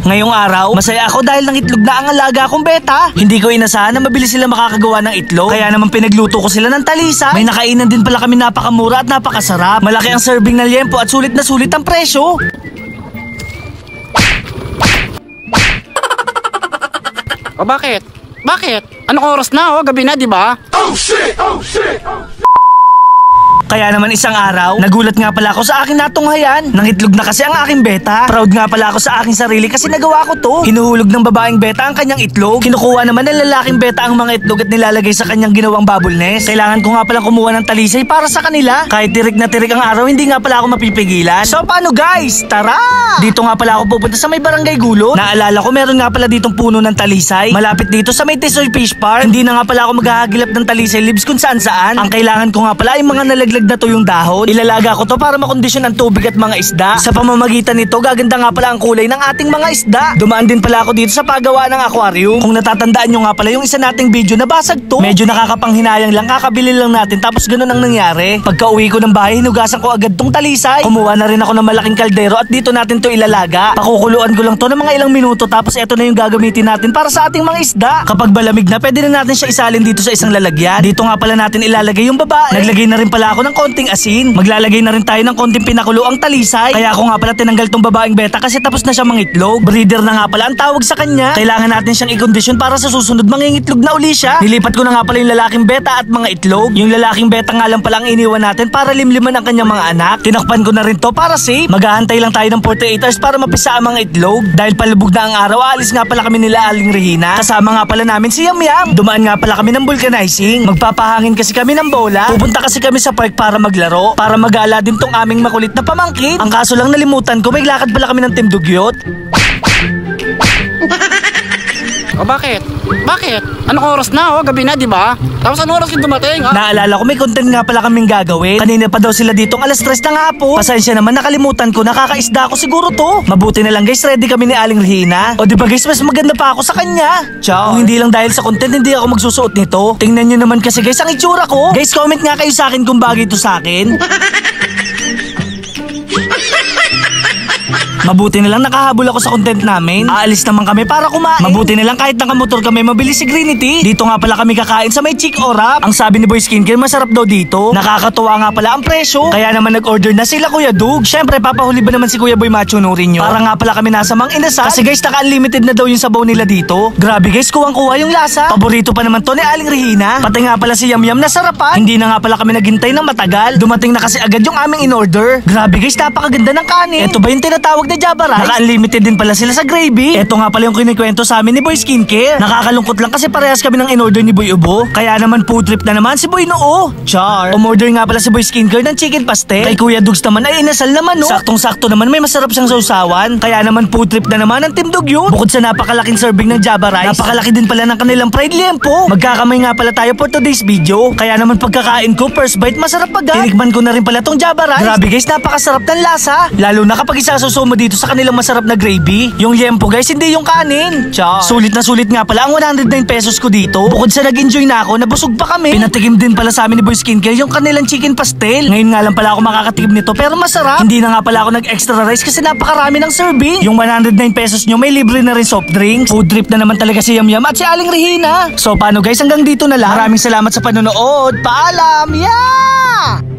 Ngayong araw, masaya ako dahil ng itlog na ang alaga kong beta. Hindi ko inasahan na mabilis sila makakagawa ng itlog. Kaya naman pinagluto ko sila ng talisay. May nakainan din pala kami napakamura at napakasarap. Malaki ang serving ng liempo at sulit na sulit ang presyo. O bakit? Bakit? Anong oras na? Gabi na, di ba? Oh shit! Oh shit! Kaya naman isang araw, nagulat nga pala ako sa aking natunghayan. Nangitlog na kasi ang aking beta. Proud nga pala ako sa aking sarili kasi nagawa ko to. Hinuhulog ng babaeng beta ang kanyang itlog. Kinukuha naman ng lalaking beta ang mga itlog at nilalagay sa kanyang ginawang bubble nest. Kailangan ko nga palang kumuha ng talisay para sa kanila. Kahit tirik na tirik ang araw, hindi nga pala ako mapipigilan. So paano guys? Tara! Dito nga pala ako pupunta sa may barangay Gulo. Naalala ko meron nga pala ditong puno ng talisay. Malapit dito sa may Tisoy Fish Park. Hindi na nga pala ako maghahagilap ng talisay leaves kung saan saan. Ang kailangan ko nga pala ay mga nalaglag na tuyong dahon. Ilalaga ko to para makondisyon ang tubig at mga isda. Sa pamamagitan nito, gaganda nga pala ang kulay ng ating mga isda. Dumaan din pala ako dito sa paggawa ng aquarium. Kung natatandaan nyo nga pala yung isa nating video na basag to. Medyo nakakapanghinayang lang, kakabili lang natin tapos ganun ang nangyari. Pagka uwi ko ng bahay, hinugasan ko agad tong talisay. Kumuha na rin ako ng malaking kaldero at dito natin to ilalaga. Pakukuluan ko lang to ng mga ilang minuto tapos eto na yung gagamitin natin para sa ating mga isda. Kapag malamig na, pwede na natin siya isalin dito sa isang lalagyan. Dito nga pala natin ilalagay yung babae. Naglagay na rin pala ako ng konting asin. Maglalagay na rin tayo ng konting pinakuloang talisay. Kaya ako nga pala tinanggal tong babaeng beta kasi tapos na siya mangitlog. Breeder na nga pala ang tawag sa kanya. Kailangan natin siyang i-condition para sa susunod mangingitlog na uli siya. Nilipat ko na nga pala yung lalaking beta at mga itlog. Yung lalaking beta nga lang pala ang iniwan natin para limliman ang kanyang mga anak. Tinakpan ko na rin to para safe. Maghahantay lang tayo ng 48 hours para mapisa ang mga itlog. Dahil palubog na ang araw, alis nga pala kami nila Aling Regina. Kasama nga pala namin si Yam Yam. Dumaan nga pala kami ng vulcanizing. Magpapahangin kasi kami ng bola. Pupunta kasi kami sa park para maglaro. Para magala din tong aming makulit na pamangkin. Ang kaso lang nalimutan ko, may lakad pala kami ng Team Dugyot. O bakit? Bakit? Anong oras na? Gabi na, di ba? Tapos anong oras yung dumating? Naalala ko may content nga pala kaming gagawin. Kanina pa daw sila ditong alas 3 ng hapon. Pasensya naman, nakalimutan ko. Nakakaisda ko siguro to. Mabuti na lang guys, ready kami ni Aling Regina. O di ba guys, mas maganda pa ako sa kanya. Ciao. Kung hindi lang dahil sa content, hindi ako magsusuot nito. Tingnan nyo naman kasi guys, ang itsura ko. Guys, comment nga kayo sa akin kung bagay ito sa akin. Mabuti na lang nakahabol ako sa content namin. Aalis naman kami para kumain. Mabuti na lang kahit nakamotor kami, mabilis si Greenity. Dito nga pala kami kakain sa may Chick Orap. Ang sabi ni Boy Skincare, masarap daw dito. Nakakatuwa nga pala ang presyo. Kaya naman nag-order na sila Kuya Dug. Syempre papahuli ba naman si Kuya Boy Macho Nurin nyo? Para nga pala kami nasa Mang Inasal. Kasi guys, naka-unlimited na daw yung sabaw nila dito. Grabe guys, kuwang-kuha yung lasa. Paborito pa naman to ni Aling Regina. Pati nga pala si Yam Yam na sarapan. Hindi na nga pala kami naghintay ng matagal. Dumating na kasi agad yung aming in-order. Grabe guys, napakaganda ng kanin. Ito ba yung tinatawag na Java Rice? Naka-unlimited din pala sila sa gravy. Ito nga pala yung kinikwento sa amin ni Boy Skincare. Nakakalungkot lang kasi parehas kami ng in-order ni Boy Ubo. Kaya naman food trip na naman si Boy Noo. Char. Umorder nga pala si Boy Skincare ng chicken pastel. Kay Kuya Dugs naman ay inasal naman no. Saktong-sakto naman may masarap siyang sausawan. Kaya naman food trip na naman ng Team Dugyot. Bukod sa napakalaking serving ng Java Rice, napakalaki din pala ng kanilang fried liempo. Magkakamay nga pala tayo for today's video. Kaya naman pagkakain ko, first bite masarap agad. Tinikman ko na rin pala tong Java Rice. Grabe guys, napakasarap ng lasa. Lalo na kapag isasuso mo dito sa kanilang masarap na gravy. Yung liempo guys, hindi yung kanin. Ciao. Sulit na sulit nga pala ang 109 pesos ko dito. Bukod sa nag-enjoy na ako, nabusog pa kami. Pinatikim din pala sa amin ni Boy Skincare yung kanilang chicken pastel. Ngayon nga lang pala ako makakatikim nito pero masarap. Hindi na nga pala ako nag-extra rice kasi napakarami ng serving. Yung 109 pesos nyo may libre na rin soft drinks. Food trip na naman talaga si Yam Yam at si Aling Regina. So paano guys, hanggang dito na lang. Maraming salamat sa panonood. Paalam! Yeah!